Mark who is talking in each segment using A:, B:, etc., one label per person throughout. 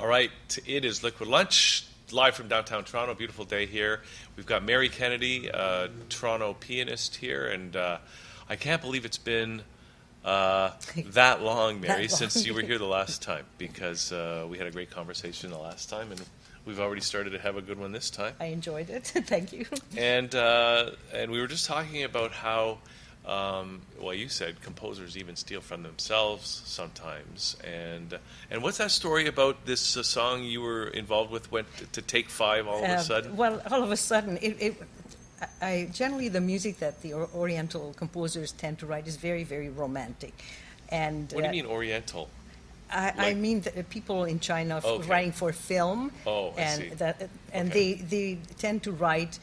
A: All right, it is Liquid Lunch, live from downtown Toronto. Beautiful day here. We've got Mary Kenedi, Toronto pianist here, and I can't believe it's been that long, Mary, since you were here the last time, because we had a great conversation the last time, and we've already started to have a good one this time.
B: I enjoyed it. Thank you.
A: And we were just talking about how, well, you said composers even steal from themselves sometimes. And what's that story about this song you were involved with went to take five all of a sudden?
B: Well, all of a sudden, I generally the music that the Oriental composers tend to write is very, very romantic. And
A: what do you mean Oriental?
B: I mean the people in China writing for film.
A: Oh, I see.
B: And they tend to write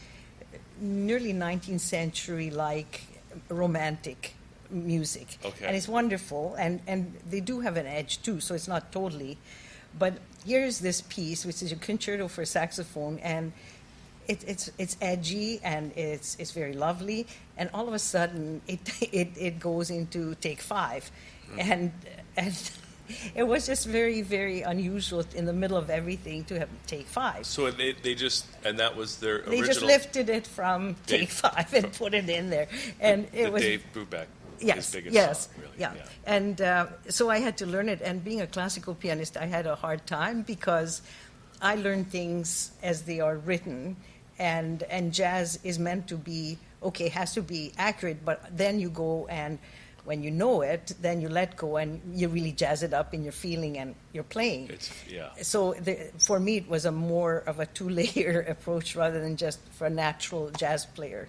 B: nearly 19th century like romantic music.
A: Okay.
B: And it's wonderful, and they do have an edge too, so it's not totally. But here's this piece, which is a concerto for saxophone, and it's edgy and it's very lovely, and all of a sudden it goes into take five, and it was just very, very unusual in the middle of everything to have take five.
A: So they just, and that was their
B: They
A: original.
B: just lifted it from take five and put it in there, and it was
A: Dave Brubeck.
B: Yes,
A: His biggest
B: yes,
A: song, really.
B: yeah. And so I had to learn it. And being a classical pianist, I had a hard time because I learn things as they are written, and jazz is meant to be has to be accurate. But then you go and when you know it, then you let go and you really jazz it up in your feeling and your playing. So for me, it was a more of a two-layer approach rather than just for a natural jazz player.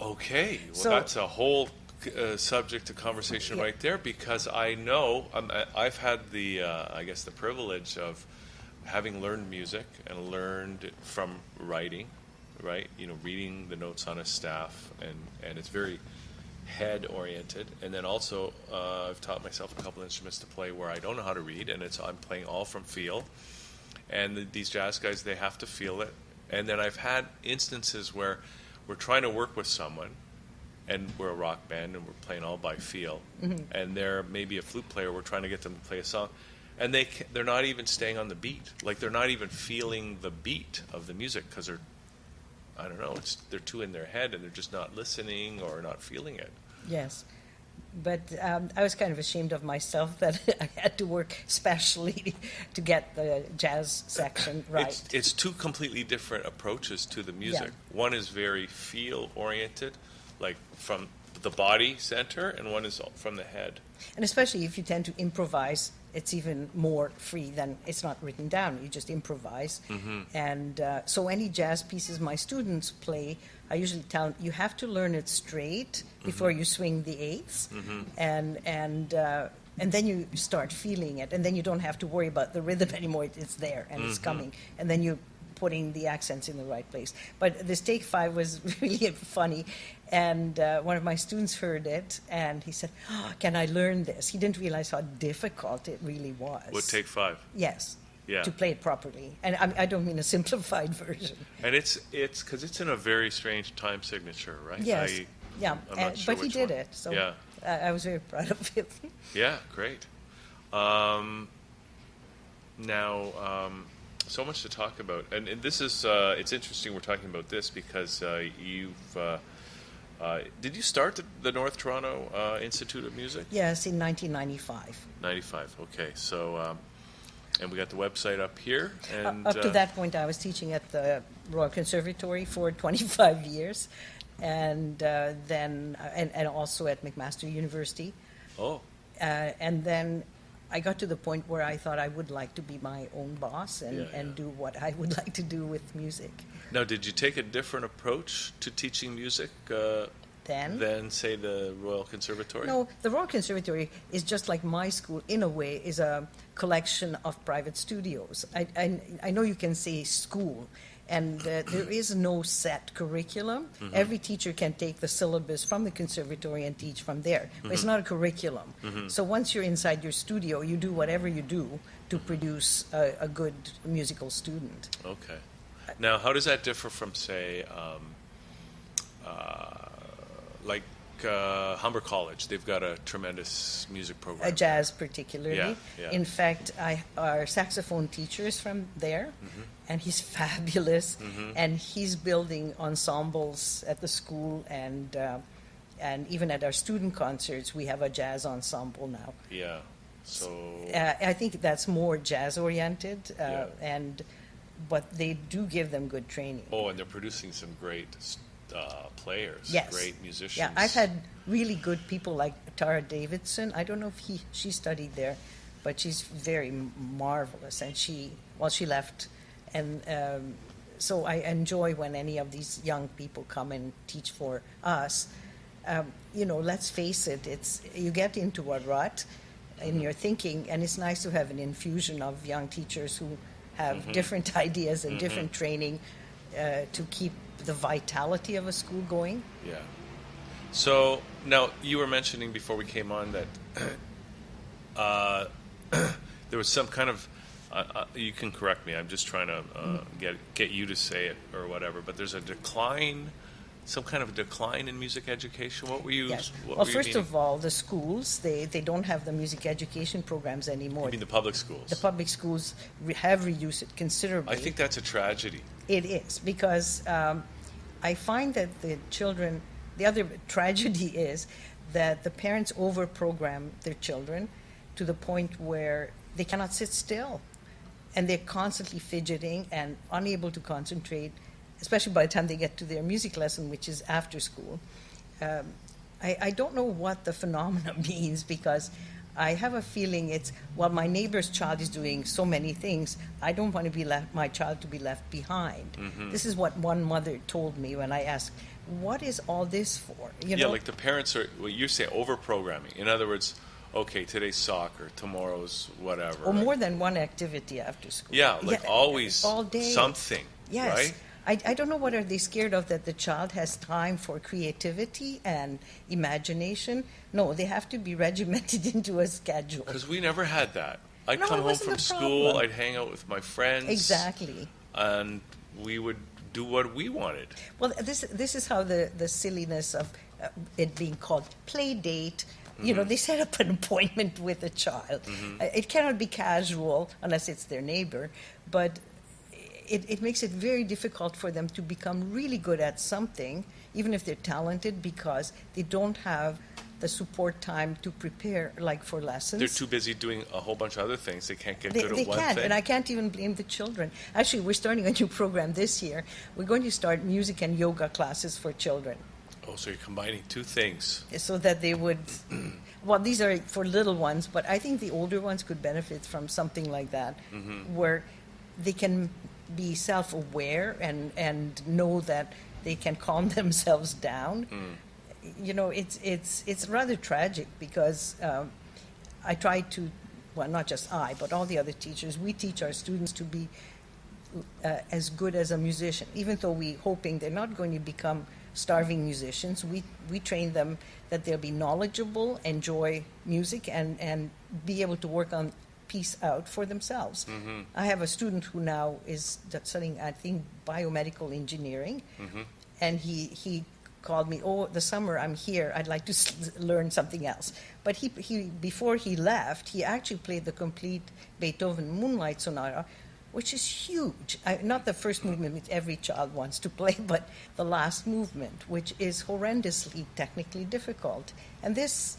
A: Okay, well, that's a whole subject to conversation right there, because I know I've had the I guess the privilege of having learned music and learned it from writing, right? You know, reading the notes on a staff, and it's very head oriented. And then also I've taught myself a couple instruments to play where I don't know how to read, and I'm playing all from feel. And these jazz guys, they have to feel it. And then I've had instances where we're trying to work with someone, and we're a rock band and we're playing all by feel, and they're maybe a flute player, we're trying to get them to play a song, and they're not even staying on the beat, like they're not even feeling the beat of the music, because they're too in their head and they're just not listening or not feeling it.
B: Yes, but I was kind of ashamed of myself that I had to work specially to get the jazz section right.
A: It's two completely different approaches to the music.
B: Yeah.
A: One is very feel oriented, like from the body center, and one is from the head.
B: And especially if you tend to improvise, it's even more free than it's not written down. You just improvise. And so any jazz pieces my students play, I usually tell them, you have to learn it straight before you swing the eighths. And then you start feeling it. And then you don't have to worry about the rhythm anymore. It's there and it's coming. And then you're putting the accents in the right place. But this take five was really funny. And one of my students heard it, and he said, can I learn this? He didn't realize how difficult it really was.
A: What, take five?
B: Yes.
A: Yeah.
B: To play it properly. And I don't mean a simplified version.
A: And it's because it's in a very strange time signature, right?
B: Yes.
A: I'm not sure
B: but he did it. So
A: yeah.
B: I was very proud of him.
A: Yeah, great. Now, so much to talk about. And this is, it's interesting we're talking about this because you've... did you start the North Toronto Institute of Music?
B: Yes, in 1995.
A: 95, okay. So, and we got the website up here. And
B: up to that point, I was teaching at the Royal Conservatory for 25 years, and then also at McMaster University.
A: Oh.
B: And then I got to the point where I thought I would like to be my own boss and do what I would like to do with music.
A: Now, did you take a different approach to teaching music than, say, the Royal Conservatory?
B: No, the Royal Conservatory is just like my school, in a way, is a collection of private studios. I know you can say school, and there is no set curriculum. Every teacher can take the syllabus from the conservatory and teach from there. But it's not a curriculum. So once you're inside your studio, you do whatever you do to produce a good musical student.
A: Okay. Now, how does that differ from, say, like Humber College, they've got a tremendous music program.
B: Jazz particularly.
A: Yeah, yeah.
B: In fact, our saxophone teacher is from there, and he's fabulous. And he's building ensembles at the school, and even at our student concerts, we have a jazz ensemble now.
A: Yeah. So
B: I think that's more jazz oriented,
A: Yeah.
B: but they do give them good training.
A: Oh, and they're producing some great players,
B: Yes.
A: great musicians.
B: Yeah, I've had really good people like Tara Davidson. I don't know if she studied there, but she's very marvelous. And she left, and so I enjoy when any of these young people come and teach for us. Let's face it, you get into a rut in your thinking, and it's nice to have an infusion of young teachers who have different ideas and different training to keep the vitality of a school going.
A: Yeah. So now you were mentioning before we came on that there was some kind of you can correct me. I'm just trying to get you to say it or whatever. But there's a decline, some kind of a decline in music education. What were you?
B: Yes.
A: What
B: Well,
A: were you
B: first
A: meaning?
B: of all, the schools, they don't have the music education programs anymore.
A: You mean the public schools?
B: The public schools have reduced it considerably.
A: I think that's a tragedy.
B: It is, because I find that the other tragedy is that the parents over-program their children to the point where they cannot sit still. And they're constantly fidgeting and unable to concentrate, especially by the time they get to their music lesson, which is after school. I don't know what the phenomenon means, because I have a feeling it's, well, my neighbor's child is doing so many things, I don't want to be my child to be left behind. This is what one mother told me when I asked, what is all this for?
A: Yeah, like the parents are, well, you say over-programming. In other words, okay, today's soccer, tomorrow's whatever.
B: Or more than one activity after school.
A: Yeah, always
B: all day.
A: something,
B: Yes.
A: right?
B: I don't know what are they scared of, that the child has time for creativity and imagination. No, they have to be regimented into a schedule.
A: Because we never had that. I'd
B: No,
A: come
B: it
A: home
B: wasn't
A: from
B: a
A: school,
B: problem.
A: I'd hang out with my friends.
B: Exactly.
A: And we would do what we wanted.
B: Well, this is how the silliness of it being called play date. They set up an appointment with a child. It cannot be casual unless it's their neighbor, but it makes it very difficult for them to become really good at something, even if they're talented, because they don't have the support time to prepare, like for lessons.
A: They're too busy doing a whole bunch of other things. They can't get good
B: They
A: at one
B: can't,
A: thing.
B: and I can't even blame the children. Actually, we're starting a new program this year. We're going to start music and yoga classes for children,
A: Oh, so you're combining two things.
B: so that they would. Well, these are for little ones, but I think the older ones could benefit from something like that, where they can be self-aware and know that they can calm themselves down. It's rather tragic, because I try to, well, not just I, but all the other teachers, we teach our students to be as good as a musician, even though we're hoping they're not going to become starving musicians. We train them that they'll be knowledgeable, enjoy music, and be able to work on piece out for themselves. I have a student who now is studying, I think, biomedical engineering, and he called me, oh, the summer I'm here, I'd like to learn something else. But he before he left, he actually played the complete Beethoven Moonlight Sonata, which is huge. Not the first movement, which every child wants to play, but the last movement, which is horrendously technically difficult. And this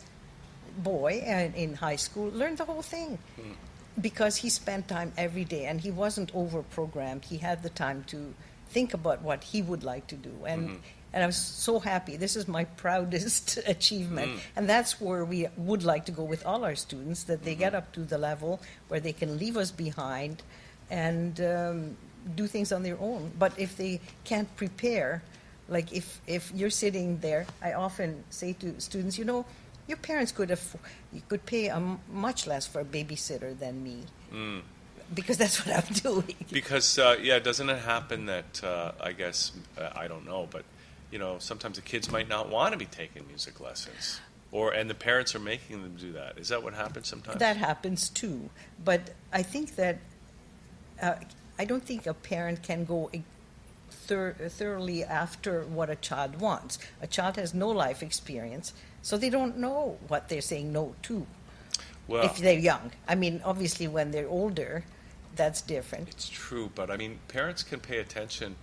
B: boy in high school learned the whole thing because he spent time every day, and he wasn't over-programmed. He had the time to think about what he would like to do. And I was so happy. This is my proudest achievement. And that's where we would like to go with all our students, that they get up to the level where they can leave us behind and do things on their own. But if they can't prepare, like if you're sitting there, I often say to students, your parents could pay much less for a babysitter than me, because that's what I'm doing.
A: Because, doesn't it happen that, I guess, I don't know, but, sometimes the kids might not want to be taking music lessons, and the parents are making them do that. Is that what happens sometimes?
B: That happens too. But I think that, I don't think a parent can go thoroughly after what a child wants. A child has no life experience, so they don't know what they're saying no to
A: Well,
B: if they're young. I mean, obviously, when they're older, that's different.
A: it's true, but I mean, parents can pay attention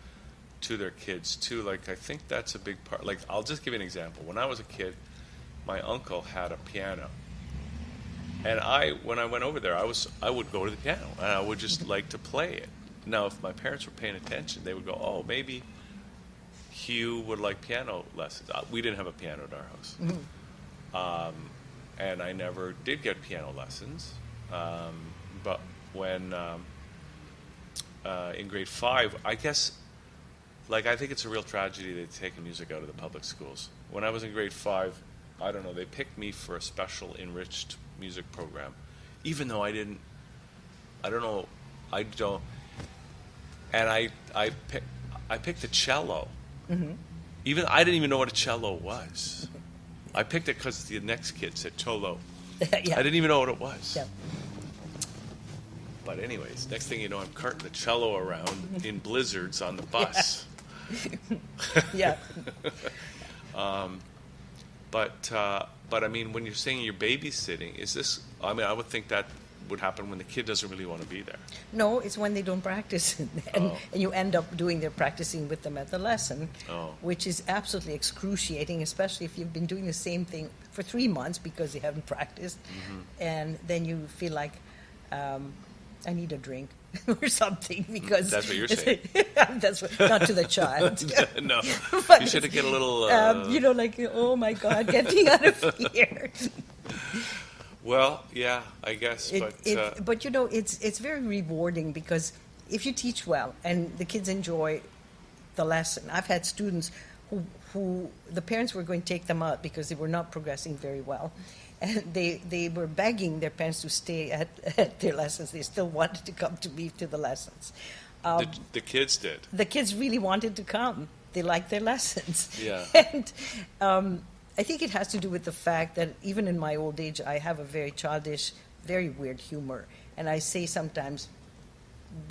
A: to their kids too. Like, I think that's a big part. Like, I'll just give you an example. When I was a kid, my uncle had a piano, and when I went over there, I would go to the piano and I would just like to play it. Now, if my parents were paying attention, they would go, "Oh, maybe Hugh would like piano lessons." We didn't have a piano at our house, and I never did get piano lessons. But when in grade 5, I guess, like, I think it's a real tragedy they've taken music out of the public schools. When I was in grade 5, I don't know, they picked me for a special enriched music program, even though I don't know, and I picked the cello. Even I didn't even know what a cello was. I picked it because the next kid said cello.
B: Yeah.
A: I didn't even know what it was.
B: Yeah.
A: But anyways, next thing you know, I'm carting the cello around in blizzards on the bus.
B: Yeah.
A: But I mean, when you're saying you're babysitting, is this? I mean, I would think that would happen when the kid doesn't really want to be there.
B: No, it's when they don't practice, and you end up doing their practicing with them at the lesson, which is absolutely excruciating, especially if you've been doing the same thing for 3 months because you haven't practiced, and then you feel like, I need a drink or something because
A: That's what you're saying.
B: That's what, not to the child.
A: No,
B: But,
A: you should get a little.
B: like, oh my God, get me out of here.
A: Well, yeah, I guess,
B: But you know, it's very rewarding because if you teach well and the kids enjoy the lesson. I've had students who the parents were going to take them out because they were not progressing very well, and they were begging their parents to stay at their lessons. They still wanted to come to me to the lessons.
A: the kids did.
B: The kids really wanted to come. They liked their lessons.
A: Yeah.
B: And I think it has to do with the fact that even in my old age, I have a very childish, very weird humor. And I say sometimes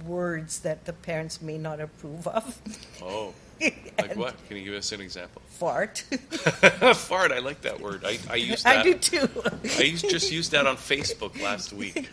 B: words that the parents may not approve of.
A: Oh, like what? Can you give us an example?
B: Fart.
A: Fart, I like that word. I used that.
B: I do too.
A: Just used that on Facebook last week.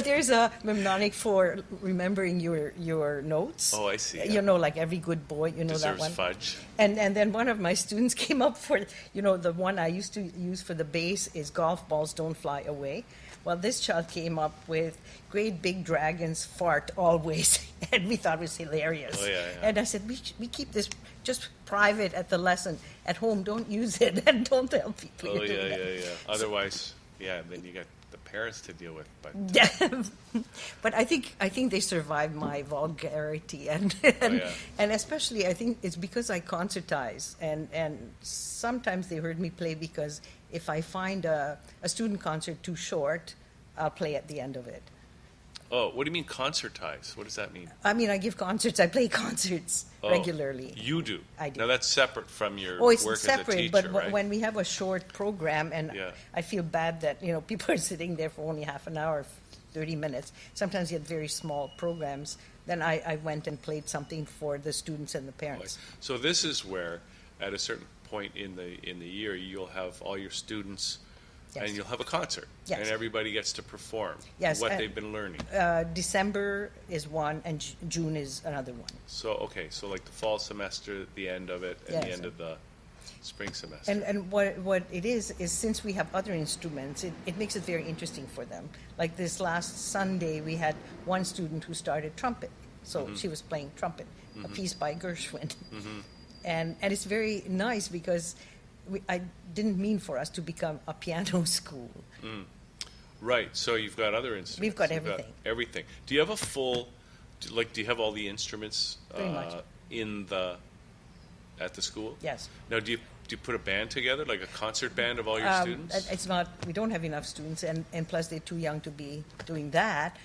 B: There's a mnemonic for remembering your notes.
A: Oh, I see.
B: Yeah. Like every good boy,
A: Deserves
B: that one.
A: fudge.
B: And then one of my students came up for, the one I used to use for the bass is golf balls don't fly away. Well, this child came up with great big dragons fart always, and we thought it was hilarious.
A: Oh, yeah.
B: And I said, we keep this just private at the lesson. At home, don't use it, and don't tell people you're doing that.
A: Yeah. Otherwise, then you got the parents to deal with. But
B: but I think they survived my vulgarity, and especially I think it's because I concertize, and sometimes they heard me play because if I find a student concert too short, I'll play at the end of it.
A: Oh, what do you mean concertize? What does that mean?
B: I mean, I give concerts. I play concerts regularly.
A: You do?
B: I do.
A: Now that's separate from your
B: it's
A: work
B: separate,
A: as a teacher,
B: but
A: right?
B: when we have a short program, and I feel bad that people are sitting there for only half an hour, 30 minutes. Sometimes you have very small programs. Then I went and played something for the students and the parents.
A: So this is where, at a certain point in the year, you'll have all your students.
B: Yes.
A: And you'll have a concert, and everybody gets to perform what they've been learning.
B: December is one, and June is another one.
A: So like the fall semester, the end of it, and the end of the spring semester.
B: And what it is since we have other instruments, it makes it very interesting for them. Like this last Sunday, we had one student who started trumpet, so she was playing trumpet, a piece by Gershwin, and it's very nice because. I didn't mean for us to become a piano school.
A: Right. So you've got other instruments.
B: We've got everything.
A: Everything. Do you have a full, do you have all the instruments
B: Pretty much.
A: At the school?
B: Yes.
A: Now, do you put a band together, like a concert band of all your students?
B: It's not. We don't have enough students, and plus they're too young to be doing that.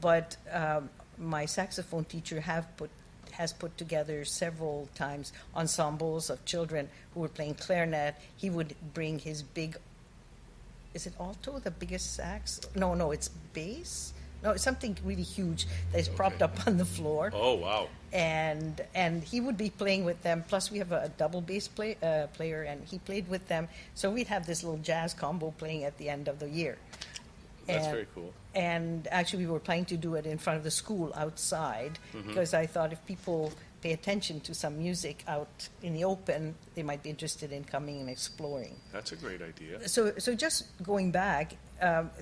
B: But my saxophone teacher has put together several times ensembles of children who were playing clarinet. He would bring his big, is it alto, the biggest sax? No, it's bass. No, it's something really huge that is propped up on the floor.
A: Oh, wow.
B: And he would be playing with them. Plus, we have a double bass player, and he played with them. So we'd have this little jazz combo playing at the end of the year.
A: That's very cool.
B: And actually, we were planning to do it in front of the school outside because I thought if people pay attention to some music out in the open, they might be interested in coming and exploring.
A: That's a great idea.
B: So just going back,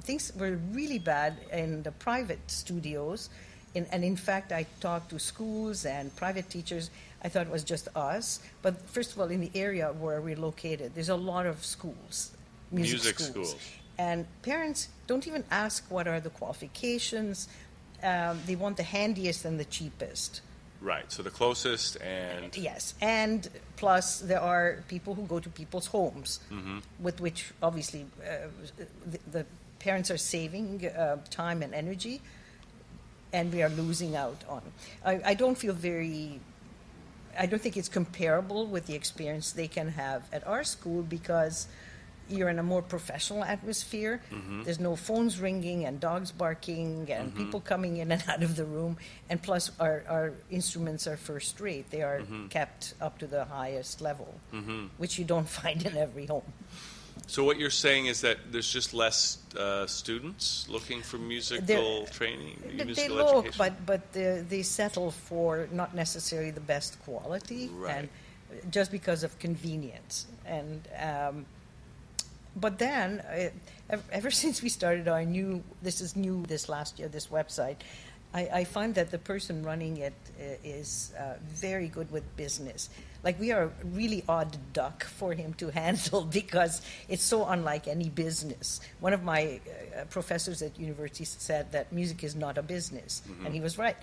B: things were really bad in the private studios. And in fact, I talked to schools and private teachers. I thought it was just us. But first of all, in the area where we're located, there's a lot of schools, music schools. And parents don't even ask what are the qualifications. They want the handiest and the cheapest.
A: Right, so the closest and...
B: Yes, and plus there are people who go to people's homes, with which obviously the parents are saving time and energy, and we are losing out on. I don't think it's comparable with the experience they can have at our school because you're in a more professional atmosphere. There's no phones ringing and dogs barking and people coming in and out of the room. And plus, our instruments are first rate. They are kept up to the highest level, which you don't find in every home.
A: So what you're saying is that there's just less students looking for musical training, musical education?
B: But they settle for not necessarily the best quality,
A: Right.
B: and just because of convenience. And but then, ever since we started our this last year, this website, I find that the person running it is very good with business. Like, we are a really odd duck for him to handle because it's so unlike any business. One of my professors at university said that music is not a business, and he was right.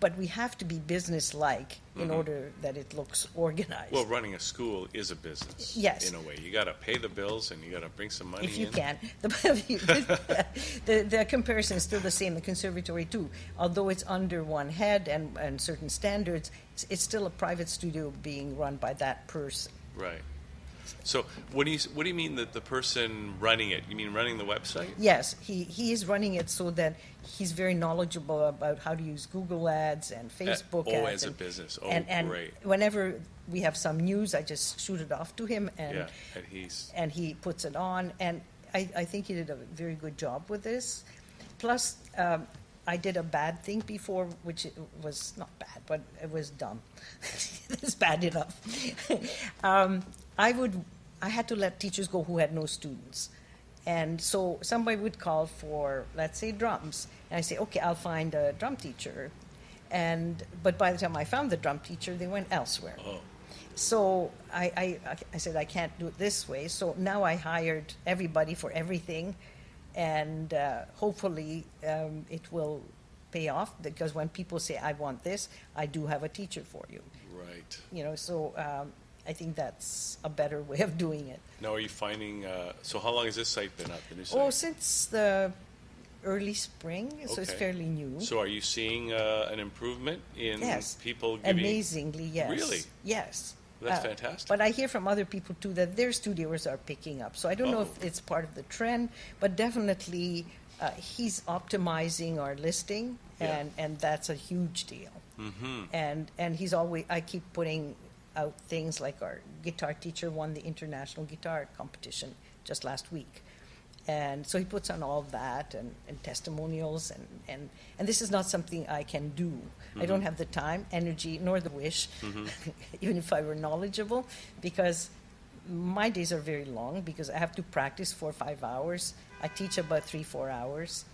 B: But we have to be business-like in order that it looks organized.
A: Well, running a school is a business.
B: Yes.
A: In a way. You got to pay the bills and you got to bring some money in.
B: If you can. The comparison is still the same, the conservatory too. Although it's under one head and certain standards, it's still a private studio being run by that person.
A: Right. So what do you mean that the person running it? You mean running the website?
B: Yes, he is running it so that he's very knowledgeable about how to use Google Ads and Facebook ads.
A: As a business. Oh,
B: and
A: great.
B: Whenever we have some news, I just shoot it off to him, and he puts it on. And I think he did a very good job with this. Plus, I did a bad thing before, which was not bad, but it was dumb. It's bad enough. I had to let teachers go who had no students. And so somebody would call for, let's say, drums. And I say, okay, I'll find a drum teacher. But by the time I found the drum teacher, they went elsewhere.
A: Oh.
B: So I said, I can't do it this way. So now I hired everybody for everything. And hopefully it will pay off, because when people say, I want this, I do have a teacher for you.
A: Right.
B: So I think that's a better way of doing it.
A: Now, are you finding, so how long has this site been up, the new site?
B: Oh, since the early spring, so it's fairly new.
A: So are you seeing an improvement in people giving?
B: Amazingly, yes.
A: Really?
B: Yes.
A: That's fantastic.
B: But I hear from other people, too, that their studios are picking up. So I don't know if it's part of the trend, but definitely he's optimizing our listing, and that's a huge deal. And he's always, I keep putting out things like our guitar teacher won the international guitar competition just last week. And so he puts on all that and testimonials, and this is not something I can do. I don't have the time, energy, nor the wish, even if I were knowledgeable, because my days are very long, because I have to practice 4 or 5 hours. I teach about 3-4 hours,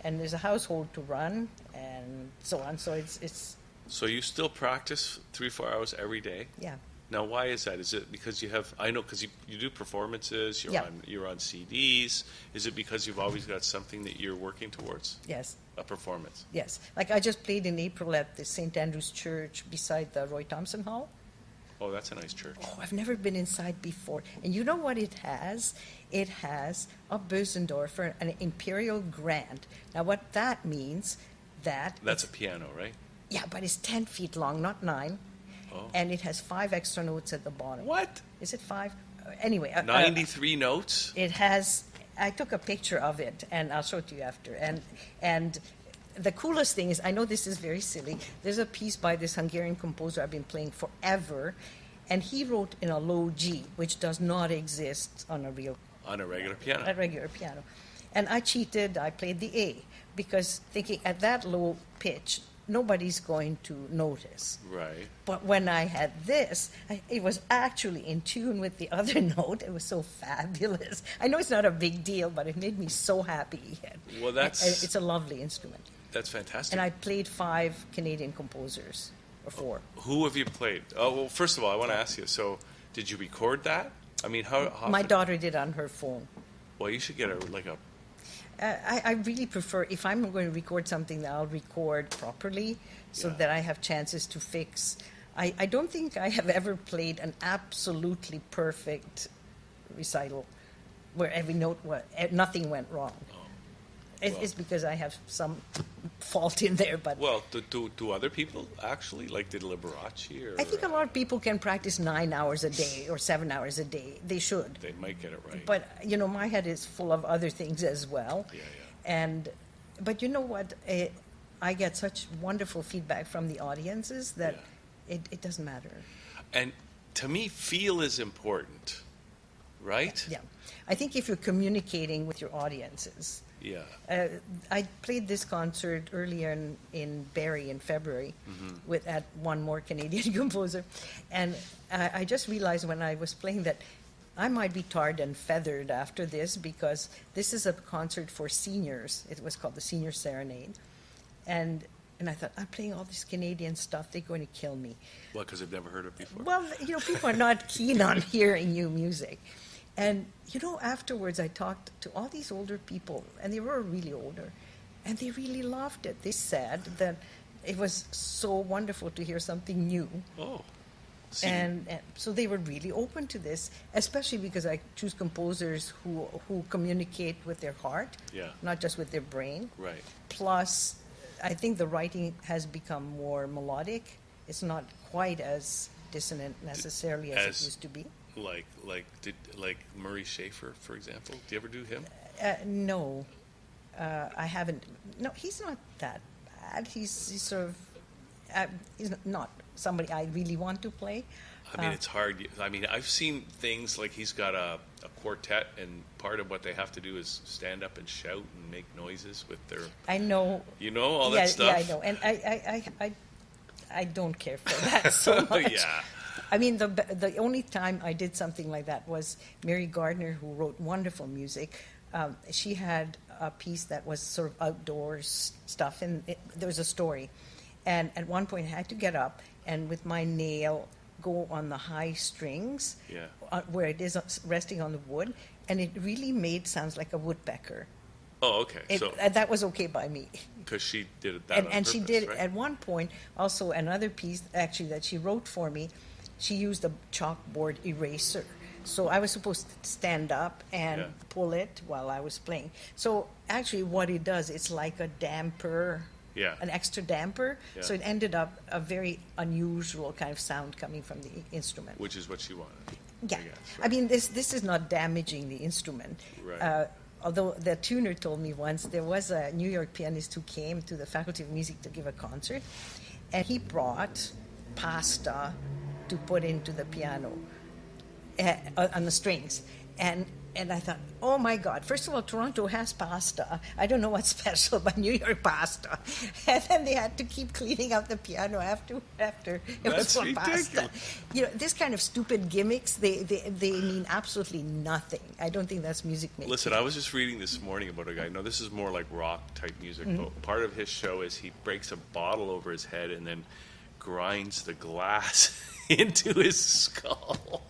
B: and there's a household to run, and so on. So it's
A: So you still practice 3-4 hours every day?
B: Yeah.
A: Now, why is that? Is it because you have? I know, because you do performances. You're on CDs. Is it because you've always got something that you're working towards?
B: Yes.
A: A performance.
B: Yes. Like I just played in April at the St. Andrew's Church beside the Roy Thompson Hall.
A: Oh, that's a nice church.
B: Oh, I've never been inside before. And you know what it has? It has a Bösendorfer, an Imperial Grand. Now, what that means,
A: That's a piano, right?
B: Yeah, but it's 10 feet long, not 9.
A: Oh.
B: And it has 5 extra notes at the bottom.
A: What?
B: Is it 5? Anyway.
A: 93 notes?
B: It has I took a picture of it, and I'll show it to you after. And the coolest thing is, I know this is very silly. There's a piece by this Hungarian composer I've been playing forever, and he wrote in a low G, which does not exist on a
A: regular piano.
B: A regular piano. And I cheated. I played the A because thinking at that low pitch, nobody's going to notice.
A: Right.
B: But when I had this, it was actually in tune with the other note. It was so fabulous. I know it's not a big deal, but it made me so happy.
A: Well,
B: it's a lovely instrument.
A: That's fantastic.
B: And I played 5 Canadian composers, or 4.
A: Who have you played? Oh, well, first of all, I want to ask you. So, did you record that? I mean, how
B: My
A: often-
B: daughter did on her phone.
A: Well, you should get a
B: I really prefer, if I'm going to record something, that I'll record properly so
A: Yeah.
B: that I have chances to fix. I don't think I have ever played an absolutely perfect recital where every note, nothing went wrong. It's because I have some fault in there, but
A: Well, do other people actually, like, did Liberace or?
B: I think a lot of people can practice 9 hours a day or 7 hours a day. They should.
A: They might get it right.
B: But my head is full of other things as well.
A: Yeah.
B: But you know what? I get such wonderful feedback from the audiences that it doesn't matter.
A: And to me, feel is important, right?
B: Yeah, I think if you're communicating with your audiences.
A: Yeah.
B: I played this concert earlier in Barrie in February at one more Canadian composer, and I just realized when I was playing that I might be tarred and feathered after this because this is a concert for seniors. It was called the Senior Serenade, and I thought, I'm playing all this Canadian stuff. They're going to kill me.
A: Well, because they've never heard it before.
B: Well, people are not keen on hearing new music. And, afterwards I talked to all these older people, and they were really older, and they really loved it. They said that it was so wonderful to hear something new.
A: Oh. See.
B: And so they were really open to this, especially because I choose composers who communicate with their heart, not just with their brain.
A: Right.
B: Plus, I think the writing has become more melodic. It's not quite as dissonant necessarily as it used to be.
A: Like Murray Schafer, for example. Do you ever do him?
B: No, I haven't. No, he's not that bad. He's sort of he's not somebody I really want to play.
A: I mean, it's hard. I mean, I've seen things like he's got a quartet, and part of what they have to do is stand up and shout and make noises with their.
B: I know.
A: All that stuff.
B: Yeah, I know, and I don't care for that so much.
A: Yeah.
B: I mean, the only time I did something like that was Mary Gardner, who wrote wonderful music. She had a piece that was sort of outdoors stuff, and there was a story. And at one point, I had to get up and with my nail go on the high strings, where it is resting on the wood, and it really made sounds like a woodpecker.
A: Oh, okay.
B: That was okay by me.
A: Because she did it that on
B: and
A: purpose,
B: she did
A: right?
B: At one point also another piece actually that she wrote for me. She used a chalkboard eraser, so I was supposed to stand up and pull it while I was playing. So actually, what it does, it's like a damper, an extra damper.
A: Yeah.
B: So it ended up a very unusual kind of sound coming from the instrument.
A: Which is what she wanted.
B: Yeah,
A: I guess,
B: I
A: right?
B: mean this is not damaging the instrument.
A: Right.
B: Although the tuner told me once there was a New York pianist who came to the Faculty of Music to give a concert, and he brought pasta to put into the piano on the strings, and I thought, oh my God! First of all, Toronto has pasta. I don't know what's special about New York pasta, and then they had to keep cleaning out the piano after it was for pasta. This kind of stupid gimmicks they mean absolutely nothing. I don't think that's music making.
A: Listen, I was just reading this morning about a guy. No, this is more like rock type music. But part of his show is he breaks a bottle over his head and then grinds the glass into his skull.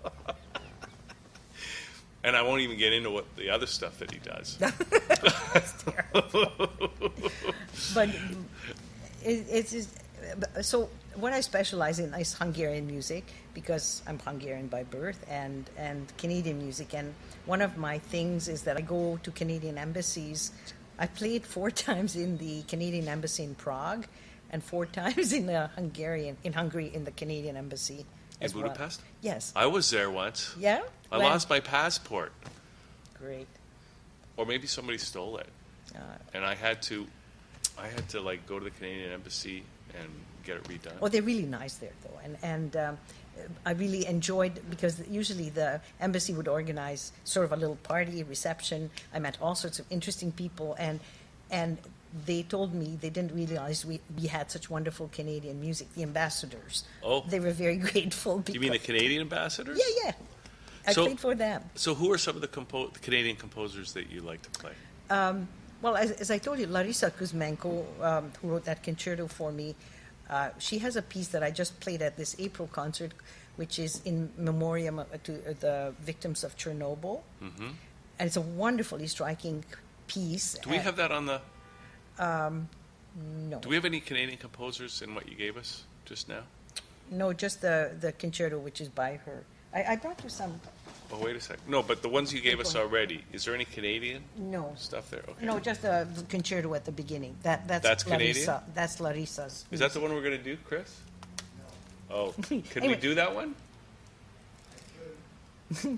A: And I won't even get into what the other stuff that he does.
B: That's terrible. But it's just, so what I specialize in is Hungarian music because I'm Hungarian by birth, and Canadian music. And one of my things is that I go to Canadian embassies. I played 4 times in the Canadian embassy in Prague, and 4 times in Hungary in the Canadian embassy.
A: In Budapest?
B: Yes.
A: I was there once.
B: Yeah?
A: I lost my passport.
B: Great.
A: or maybe somebody stole it, and I had to like go to the Canadian embassy and get it redone.
B: Oh, they're really nice there, though, and I really enjoyed, because usually the embassy would organize sort of a little party reception. I met all sorts of interesting people, and they told me they didn't realize we had such wonderful Canadian music. The ambassadors, they were very grateful.
A: You mean the Canadian ambassadors?
B: Yeah. I played for them.
A: So who are some of the Canadian composers that you like to play?
B: Well, as I told you, Larisa Kuzmenko, who wrote that concerto for me, she has a piece that I just played at this April concert, which is in memoriam to the victims of Chernobyl. Mm-hmm. And it's a wonderfully striking piece.
A: Do we have that on the...
B: No.
A: Do we have any Canadian composers in what you gave us just now?
B: No, just the concerto, which is by her. I brought you some...
A: Oh, wait a second. No, but the ones you gave us already, is there any Canadian stuff there? Okay.
B: No, just the concerto at the beginning. That's Larisa.
A: Canadian?
B: That's Larissa's.
A: Is that the one we're going to do, Chris? No. Oh, can we do that one?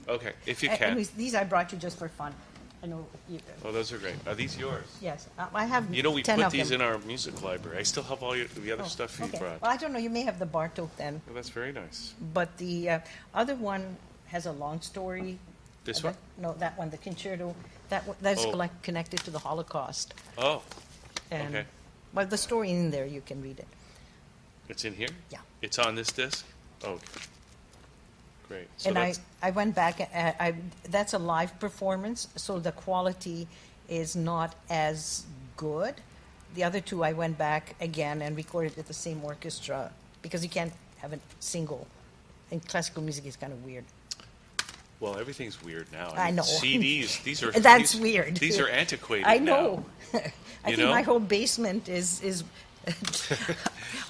A: Okay, if you can.
B: Anyways, these I brought you just for fun. I know you...
A: Oh, those are great. Are these yours?
B: Yes, I have 10
A: we
B: of
A: put these
B: them.
A: in our music library. I still have all the other stuff you brought.
B: Well, I don't know. You may have the Bartok then.
A: Well, that's very nice.
B: But the other one has a long story.
A: This one?
B: No, that one, the concerto. That's connected to the Holocaust.
A: Oh,
B: And,
A: okay.
B: Well, the story in there, you can read it.
A: It's in here?
B: Yeah.
A: It's on this disc? Oh, okay. Great. So
B: And I went back, that's a live performance, so the quality is not as good. The other two, I went back again and recorded with the same orchestra, because you can't have a single. And classical music is kind of weird.
A: Well, everything's weird now.
B: I know.
A: CDs, these are...
B: That's weird.
A: These are antiquated
B: I know.
A: now.
B: I think my whole basement is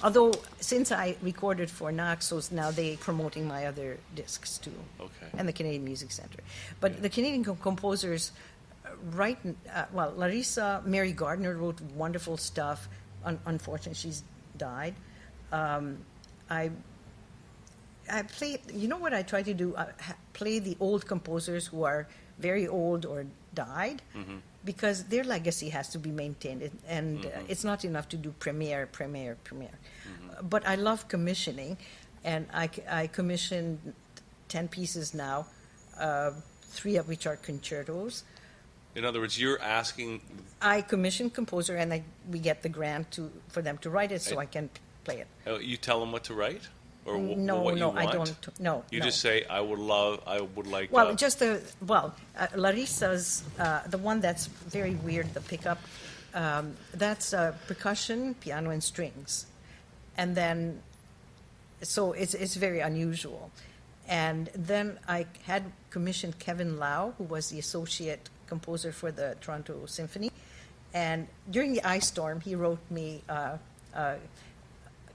B: although since I recorded for Naxos, now they're promoting my other discs too.
A: Okay.
B: And the Canadian Music Center. But the Canadian composers write, well, Larissa Mary Gardner wrote wonderful stuff. Unfortunately, she's died. I play, you know what I try to do? Play the old composers who are very old or died, because their legacy has to be maintained, and it's not enough to do premiere. But I love commissioning, and I commissioned 10 pieces now, 3 of which are concertos.
A: In other words, you're asking...
B: I commission composer, and we get the grant for them to write it, so I can play it.
A: You tell them what to write? Or
B: No,
A: what you want?
B: I don't. No,
A: You
B: no.
A: just say, I would like...
B: Well, Larissa's, the one that's very weird, the pickup, that's percussion, piano, and strings. And then, so it's very unusual. And then I had commissioned Kevin Lau, who was the associate composer for the Toronto Symphony. And during the ice storm, he wrote me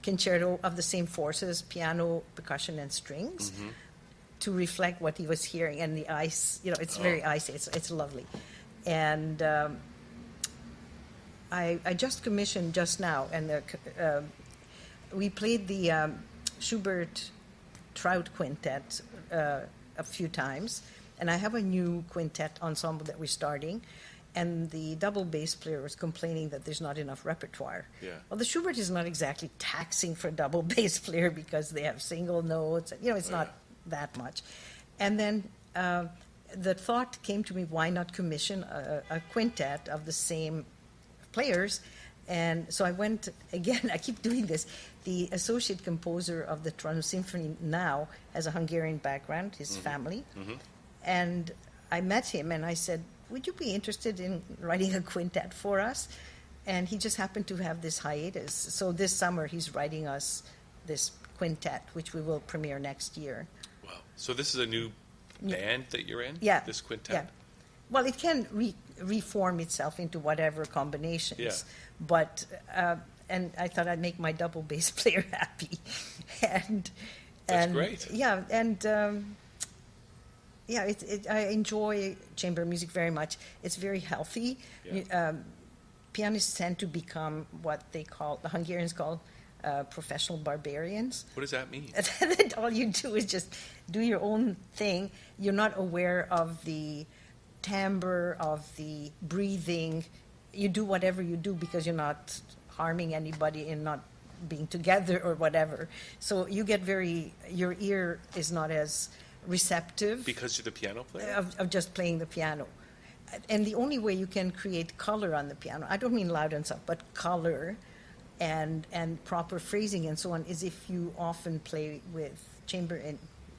B: concerto of the same forces, piano, percussion, and strings, to reflect what he was hearing. And the ice, it's very icy. It's lovely. And I just commissioned just now, and we played the Schubert Trout Quintet a few times. And I have a new quintet ensemble that we're starting. And the double bass player was complaining that there's not enough repertoire.
A: Yeah.
B: Well, the Schubert is not exactly taxing for a double bass player, because they have single notes. It's not that much. And then the thought came to me, why not commission a quintet of the same players? And so I went, again, I keep doing this. The associate composer of the Toronto Symphony now has a Hungarian background, his family. And I met him and I said, would you be interested in writing a quintet for us? And he just happened to have this hiatus. So this summer he's writing us this quintet, which we will premiere next year.
A: Wow. So this is a new band that you're in?
B: Yeah.
A: This quintet?
B: Yeah. Well, it can reform itself into whatever combinations.
A: Yeah.
B: But, and I thought I'd make my double bass player happy.
A: That's great.
B: Yeah, and... I enjoy chamber music very much. It's very healthy.
A: Yeah.
B: Pianists tend to become what the Hungarians call professional barbarians.
A: What does that mean?
B: All you do is just do your own thing. You're not aware of the timbre, of the breathing. You do whatever you do because you're not harming anybody and not being together or whatever. So you get your ear is not as receptive
A: Because you're the piano player?
B: of just playing the piano. And the only way you can create color on the piano, I don't mean loud and soft, but color and proper phrasing and so on, is if you often play with chamber and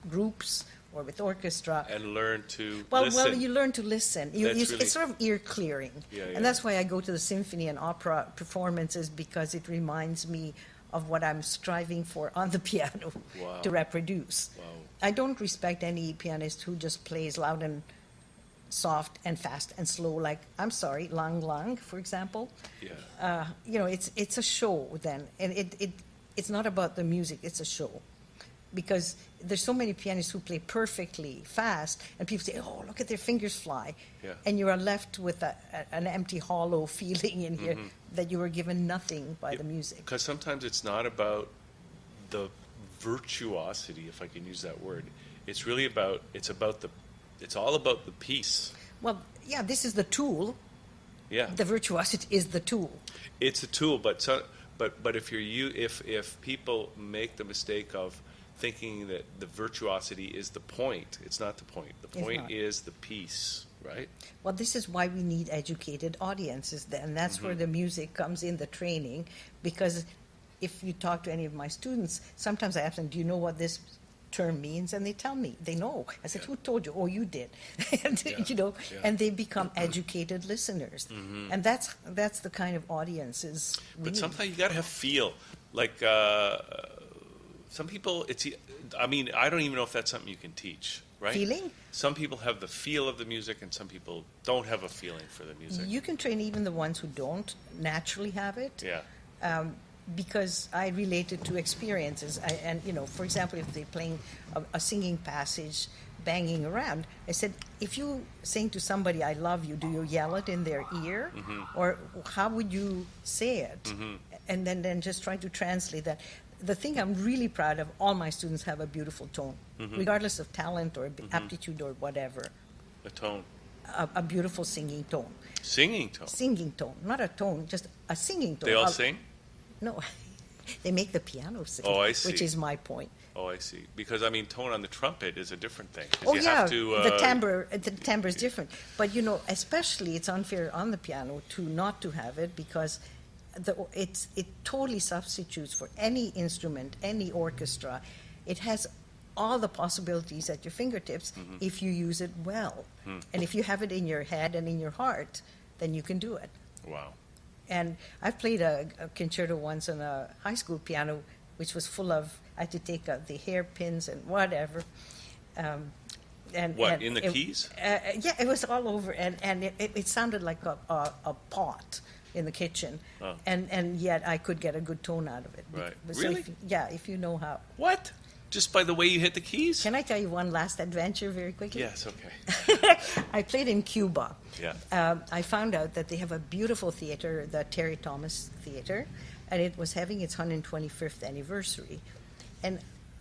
B: groups or with orchestra.
A: And learn to
B: Well,
A: listen.
B: you learn to listen. It's sort of ear clearing.
A: Yeah, yeah.
B: And that's why I go to the symphony and opera performances, because it reminds me of what I'm striving for on the piano
A: Wow.
B: to reproduce.
A: Wow.
B: I don't respect any pianist who just plays loud and soft and fast and slow, like, I'm sorry, Lang Lang, for example.
A: Yeah.
B: It's a show then, and it's not about the music, it's a show. Because there's so many pianists who play perfectly fast, and people say, oh, look at their fingers fly.
A: Yeah.
B: And you are left with an empty, hollow feeling in here that you were given nothing by the music.
A: Because sometimes it's not about the virtuosity, if I can use that word. It's all about the piece.
B: Well, yeah, this is the tool.
A: Yeah.
B: The virtuosity is the tool.
A: It's a tool, but if people make the mistake of thinking that the virtuosity is the point, it's not the point. The
B: It's
A: point
B: not.
A: is the piece, right?
B: Well, this is why we need educated audiences, and that's where the music comes in, the training, because if you talk to any of my students, sometimes I ask them, do you know what this term means? And they tell me, they know. I said, who told you? Oh, you did. And,
A: Yeah.
B: and they become educated listeners. And that's the kind of audiences we
A: But
B: need.
A: sometimes you got to have feel. Like some people, I don't even know if that's something you can teach, right?
B: Feeling?
A: Some people have the feel of the music, and some people don't have a feeling for the music.
B: You can train even the ones who don't naturally have it.
A: Yeah.
B: Because I relate it to experiences. For example, if they're playing a singing passage, banging around, I said, if you sing to somebody, I love you, do you yell it in their ear? Or how would you say it? And then just try to translate that. The thing I'm really proud of, all my students have a beautiful tone, regardless of talent or aptitude or whatever.
A: A tone.
B: A beautiful singing tone.
A: Singing tone.
B: Singing tone, not a tone, just a singing tone.
A: They all sing?
B: No, they make the piano sing.
A: Oh, I see.
B: Which is my point.
A: Oh, I see. Because, tone on the trumpet is a different thing. 'Cause
B: Oh
A: you
B: yeah,
A: have to,
B: the timbre is different. But especially it's unfair on the piano to not to have it, because it totally substitutes for any instrument, any orchestra. It has all the possibilities at your fingertips if you use it well. And if you have it in your head and in your heart, then you can do it.
A: Wow.
B: And I've played a concerto once on a high school piano, which was full of, I had to take out the hairpins and whatever. And
A: In the keys?
B: Yeah, it was all over, and it sounded like a pot in the kitchen,
A: Oh.
B: and yet I could get a good tone out of it.
A: Right.
B: So
A: Really?
B: if you know how.
A: What? Just by the way you hit the keys?
B: Can I tell you one last adventure very quickly?
A: Yes, okay.
B: I played in Cuba.
A: Yeah.
B: I found out that they have a beautiful theater, the Terry Thomas Theater, and it was having its 125th anniversary. And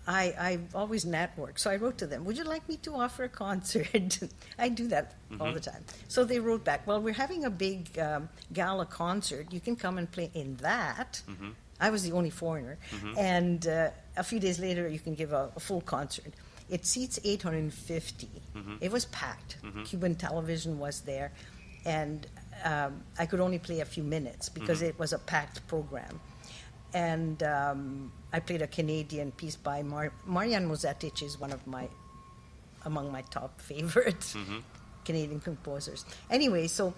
B: I've always networked, so I wrote to them, would you like me to offer a concert? I do that all the time. So they wrote back, well, we're having a big gala concert. You can come and play in that. I was the only foreigner. And a few days later, you can give a full concert. It seats 850. It was packed. Cuban television was there. And I could only play a few minutes because it was a packed program. And I played a Canadian piece by Marian Mozetic, is among my top favorite Canadian composers. Anyway, so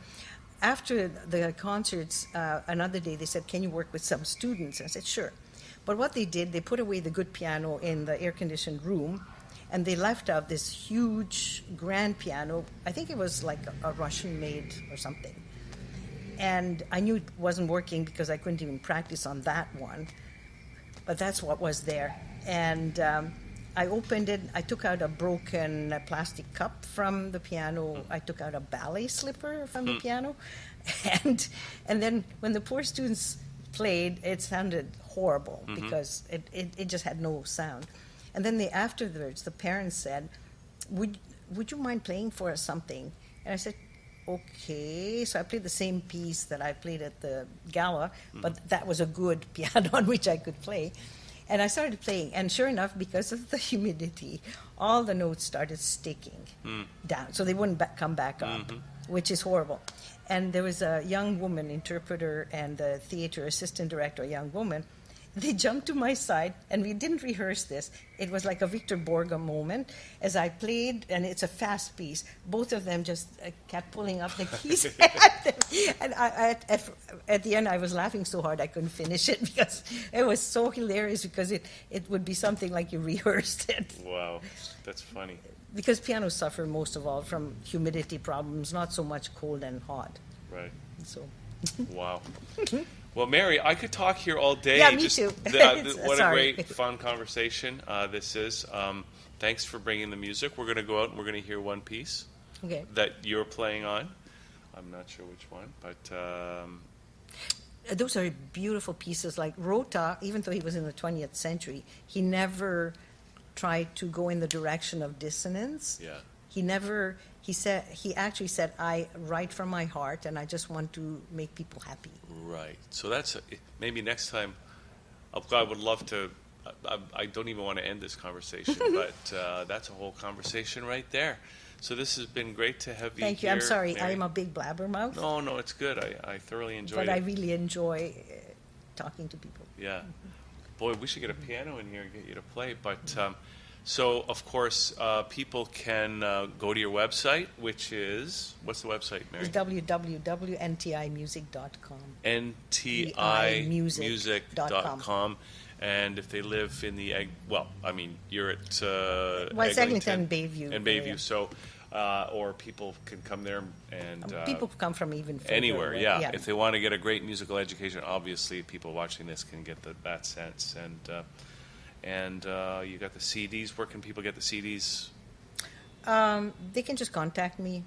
B: after the concerts, another day they said, can you work with some students? And I said, sure. But what they did, they put away the good piano in the air-conditioned room, and they left out this huge grand piano. I think it was like a Russian-made or something. And I knew it wasn't working because I couldn't even practice on that one. But that's what was there. And I opened it. I took out a broken plastic cup from the piano. I took out a ballet slipper from the piano. And then when the poor students played, it sounded horrible because it just had no sound. And then afterwards, the parents said, would you mind playing for us something? And I said, okay. So I played the same piece that I played at the gala, but that was a good piano on which I could play. And I started playing, and sure enough, because of the humidity, all the notes started sticking down, so they wouldn't come back up, which is horrible. And there was a young woman interpreter and the theater assistant director, a young woman. They jumped to my side, and we didn't rehearse this. It was like a Victor Borge moment. As I played, and it's a fast piece, both of them just kept pulling up the keys at them. And at the end, I was laughing so hard I couldn't finish it because it was so hilarious because it would be something like you rehearsed it.
A: Wow, that's funny.
B: Because pianos suffer most of all from humidity problems, not so much cold and hot.
A: Right.
B: So.
A: Wow. Well, Mary, I could talk here all day.
B: Yeah, me too.
A: What a great, fun conversation this is. Thanks for bringing the music. We're going to go out and we're going to hear one piece that you're playing on. I'm not sure which one, but...
B: those are beautiful pieces. Like Rota, even though he was in the 20th century, he never tried to go in the direction of dissonance.
A: Yeah.
B: He actually said, I write from my heart and I just want to make people happy.
A: Right. So that's maybe next time. I would love to. I don't even want to end this conversation, but that's a whole conversation right there. So this has been great to have you.
B: Thank you.
A: Here,
B: I'm sorry,
A: Mary.
B: I'm a big blabbermouth.
A: No, it's good. I thoroughly enjoyed it.
B: But I really enjoy talking to people.
A: Yeah. Boy, we should get a piano in here and get you to play. But so, of course, people can go to your website, which is, what's the website, Mary?
B: It's www.ntimusic.com.
A: ntimusic.com. And if they live in the, you're at
B: it's Eglinton and Bayview.
A: And Bayview, yeah. So, or people can come there and...
B: people come from even further
A: anywhere,
B: away.
A: yeah. If they want to get a great musical education, obviously people watching this can get that sense. And you got the CDs. Where can people get the CDs?
B: They can just contact me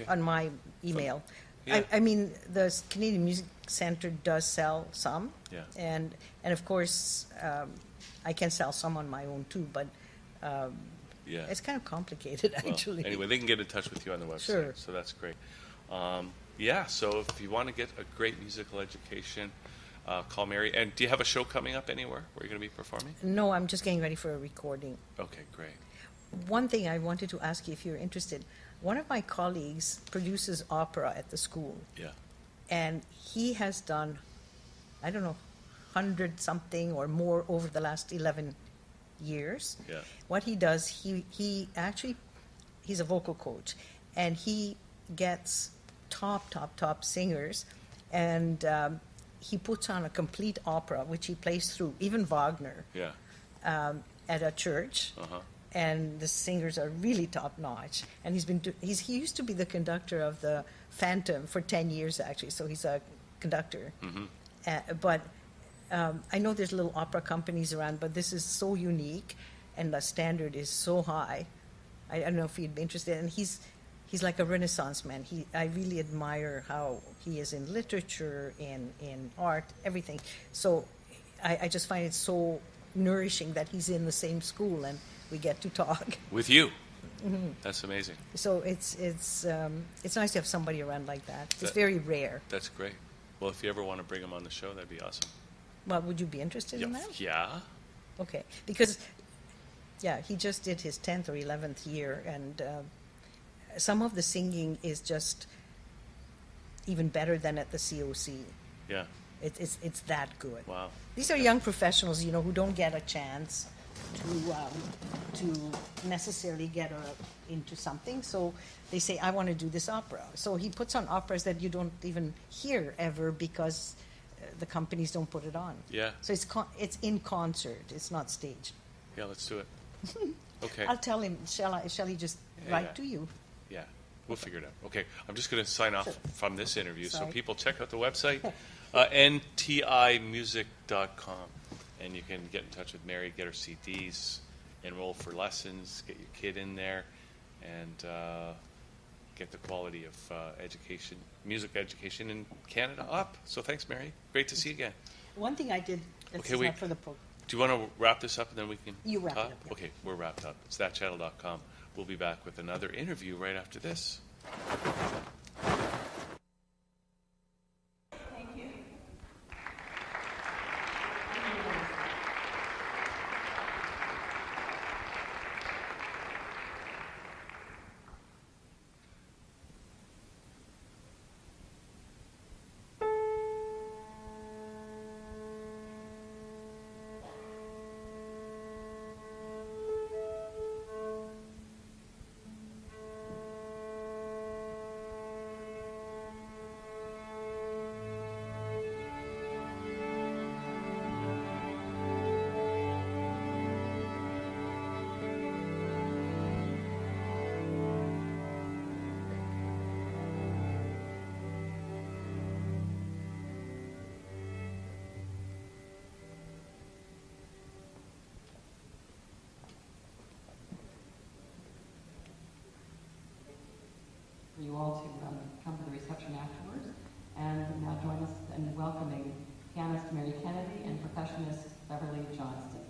B: on my email.
A: Yeah.
B: I mean, the Canadian Music Centre does sell some.
A: Yeah.
B: And of course, I can sell some on my own too, but it's kind of complicated, actually.
A: Anyway, they can get in touch with you on the website.
B: Sure.
A: So that's great. So if you want to get a great musical education, call Mary. And do you have a show coming up anywhere where you're going to be performing?
B: No, I'm just getting ready for a recording.
A: Okay, great.
B: One thing I wanted to ask you if you're interested. One of my colleagues produces opera at the school.
A: Yeah.
B: And he has done, 100-something or more over the last 11 years.
A: Yeah.
B: What he does, he's a vocal coach, and he gets top singers, and he puts on a complete opera, which he plays through, even Wagner, at a church.
A: Uh-huh.
B: And the singers are really top notch. And he used to be the conductor of the Phantom for 10 years, actually. So he's a conductor. Mm-hmm. But I know there's little opera companies around, but this is so unique, and the standard is so high. I don't know if you'd be interested. And he's like a Renaissance man. I really admire how he is in literature, in art, everything. So I just find it so nourishing that he's in the same school and we get to talk
A: with you.
B: Mm-hmm.
A: That's amazing.
B: So it's nice to have somebody around like that. It's very rare.
A: That's great. Well, if you ever want to bring him on the show, that'd be awesome.
B: Well, would you be interested in that?
A: Yeah.
B: Okay, because he just did his 10th or 11th year, and some of the singing is just even better than at the COC.
A: Yeah.
B: It's that good.
A: Wow.
B: These are young professionals, who don't get a chance to necessarily get into something. So they say, I want to do this opera. So he puts on operas that you don't even hear ever because the companies don't put it on.
A: Yeah.
B: So it's in concert. It's not staged.
A: Yeah, let's do it. Okay.
B: I'll tell him. Shall he just write to you?
A: Yeah. We'll figure it out. Okay. I'm just going to sign off from this interview.
B: Sorry.
A: So people check out the website, ntimusic.com. And you can get in touch with Mary, get her CDs, enroll for lessons, get your kid in there, and get the quality of music education in Canada up. So thanks, Mary. Great to see you again.
B: One thing I did that's not for the program.
A: Do you want to wrap this up and then we can
B: You wrap
A: talk?
B: it up. Yeah.
A: Okay, we're wrapped up. It's thatchannel.com. We'll be back with another interview right after this.
C: For you all to come to the reception afterwards, and now join us in welcoming pianist Mary Kenedi and percussionist Beverly Johnston.